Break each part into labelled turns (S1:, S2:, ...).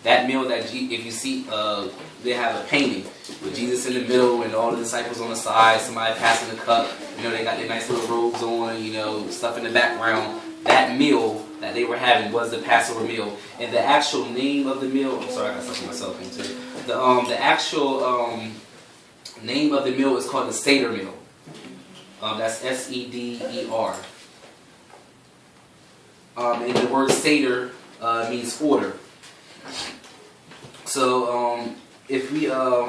S1: that meal if you see, they have a painting with Jesus in the middle and all the disciples on the side, somebody passing the cup, you know, they got their nice little robes on, you know, stuff in the background. That meal that they were having was the Passover meal. And the actual name of the meal, I'm sorry, I got something myself into. The actual name of the meal is called the Seder meal. That's S-E-D-E-R. And the word Seder means order. So if we, let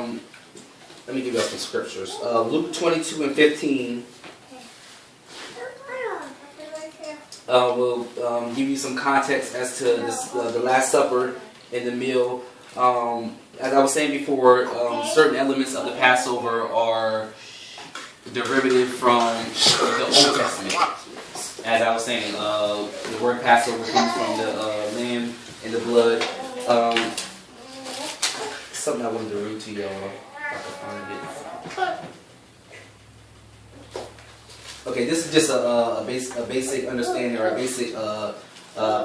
S1: me give you some scriptures. Luke 22:15 will give you some context as to this, the Last Supper and the meal. As I was saying before, certain elements of the Passover are derivative from the Old Testament. As I was saying, the word Passover comes from the lamb and the blood. Something I wanted to read to y'all, if I can find it. Okay, this is just a basic understanding or a basic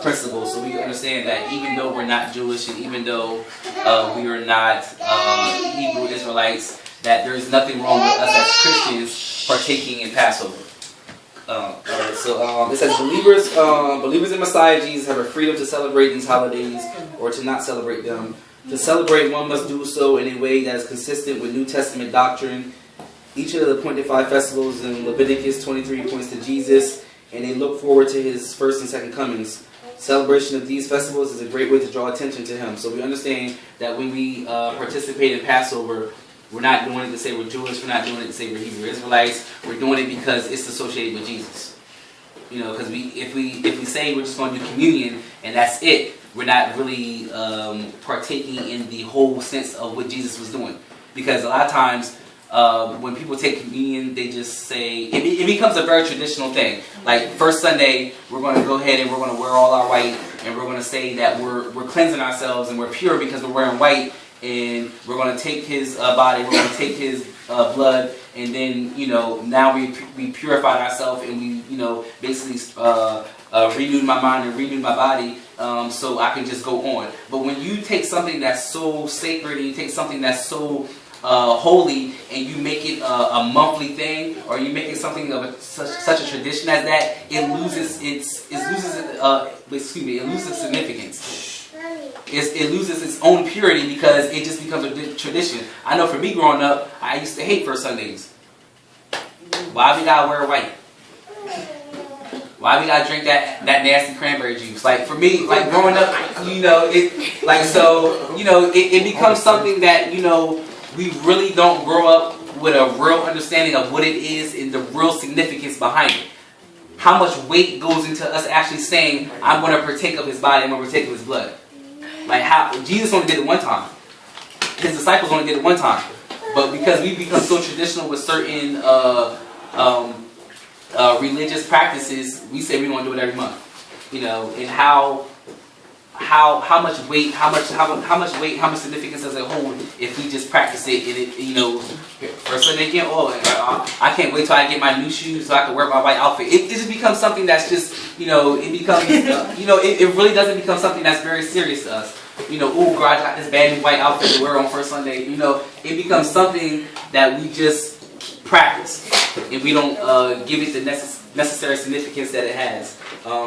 S1: principle, so we understand that even though we're not Jewish and even though we are not Hebrew Israelites, that there is nothing wrong with us as Christians partaking in Passover. Alright, so it says believers in Messiah Jesus have a freedom to celebrate these holidays or to not celebrate them. To celebrate, one must do so in a way that is consistent with New Testament doctrine. Each of the appointed 5 festivals in Leviticus 23 points to Jesus, and they look forward to his first and second comings. Celebration of these festivals is a great way to draw attention to him. So we understand that when we participate in Passover, we're not doing it to say we're Jewish, we're not doing it to say we're Hebrew Israelites, we're doing it because it's associated with Jesus. You know, because if we say we're just going to do communion and that's it, we're not really partaking in the whole sense of what Jesus was doing. Because a lot of times, when people take communion, they just say, it becomes a very traditional thing. Like, first Sunday, we're going to go ahead and we're going to wear all our white, and we're going to say that we're cleansing ourselves and we're pure because we're wearing white, and we're going to take his body, we're going to take his blood, and then, you know, now we purified ourselves and we, you know, basically renewed my mind and renewed my body so I can just go on. But when you take something that's so sacred and you take something that's so holy and you make it a monthly thing, or you make it something of such a tradition as that, it loses significance. It loses its own purity because it just becomes a tradition. I know for me growing up, I used to hate first Sundays. Why we gotta wear white? Why we gotta drink that nasty cranberry juice? Like, for me, like growing up, you know, it like, so, you know, it becomes something that, you know, we really don't grow up with a real understanding of what it is and the real significance behind it. How much weight goes into us actually saying, I'm going to partake of his body, I'm going to partake of his blood. Like, how Jesus only did it one time. His disciples only did it one time. But because we become so traditional with certain religious practices, we say we want to do it every month. You know, and how much weight, how much significance does it hold if we just practice it and it, you know, first Sunday again, I can't wait till I get my new shoes so I can wear my white outfit. It just becomes something that's just, you know, it becomes, you know, it really doesn't become something that's very serious to us. You know, oh, girl, I got this bad new white outfit to wear on first Sunday. You know, it becomes something that we just practice and we don't give it the necessary significance that it has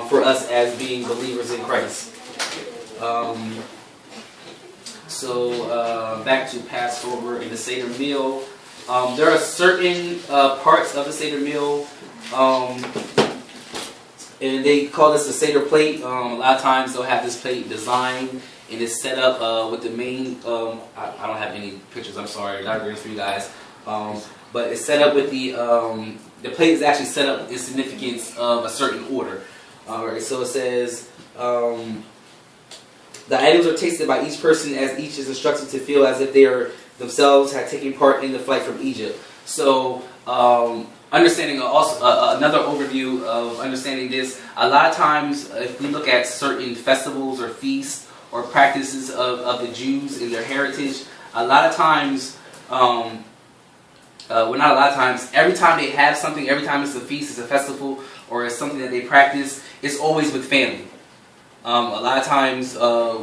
S1: for us as being believers in Christ. Back to Passover and the Seder meal. There are certain parts of the Seder meal, and they call this the Seder plate. A lot of times they'll have this plate designed and it's set up with the main, I don't have any pictures, I'm sorry, not for you guys. But it's set up with the plate is actually set up in significance of a certain order. Alright, so it says, the items are tasted by each person as each is instructed to feel as if they are themselves had taken part in the flight from Egypt. So, understanding also another overview of understanding this, a lot of times if we look at certain festivals or feasts or practices of the Jews and their heritage, a lot of times, well, not a lot of times, every time they have something, every time it's a feast, it's a festival, or it's something that they practice, it's always with family. A lot of times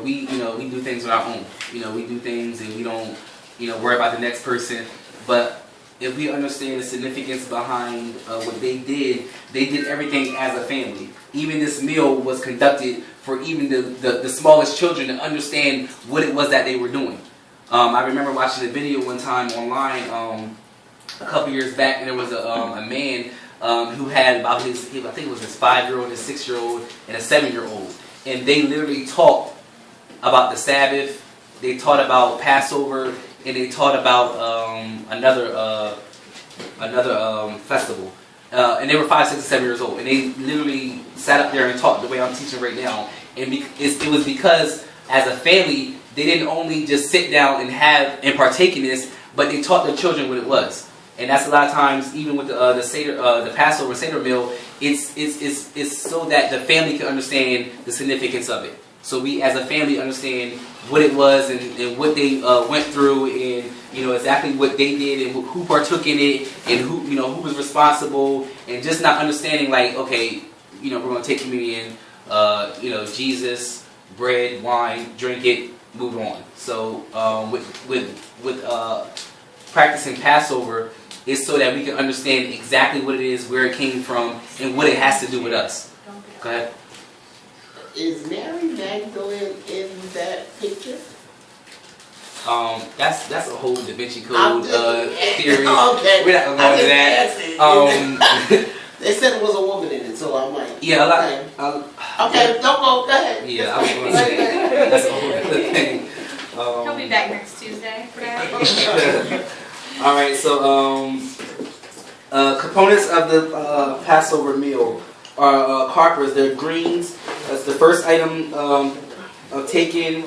S1: we do things on our own. We do things and we don't worry about the next person. But if we understand the significance behind what they did everything as a family. Even this meal was conducted for even the smallest children to understand what it was that they were doing. I remember watching a video one time online a couple years back, and there was a man who had about I think it was his 5-year-old, his 6-year-old, and a 7-year-old. And they literally talked about the Sabbath, they taught about Passover, and they taught about another festival. And they were 5, 6, and 7 years old. And they literally sat up there and talked the way I'm teaching right now. And it was because, as a family, they didn't only just sit down and partake in this, but they taught their children what it was. And that's a lot of times, even with the Passover Seder meal, it's so that the family can understand the significance of it. So we, as a family, understand what it was and what they went through, and exactly what they did and who partook in it, and who was responsible, and just not understanding like, okay, we're going to take communion, Jesus, bread, wine, drink it, move on. So with practicing Passover, is so that we can understand exactly what it is, where it came from, and what it has to do with us. Go ahead.
S2: Is Mary Magdalene in that picture?
S1: That's a whole Da Vinci Code theory.
S2: Okay.
S1: We're not gonna go into that.
S2: They said it was a woman in it, so I'm like,
S1: yeah,
S2: okay, don't go. Go ahead.
S1: Yeah, I was going to say that's a whole other thing.
S3: He'll be back next Tuesday for that.
S1: All right, so components of the Passover meal are carpers. They're greens. That's the first item taken.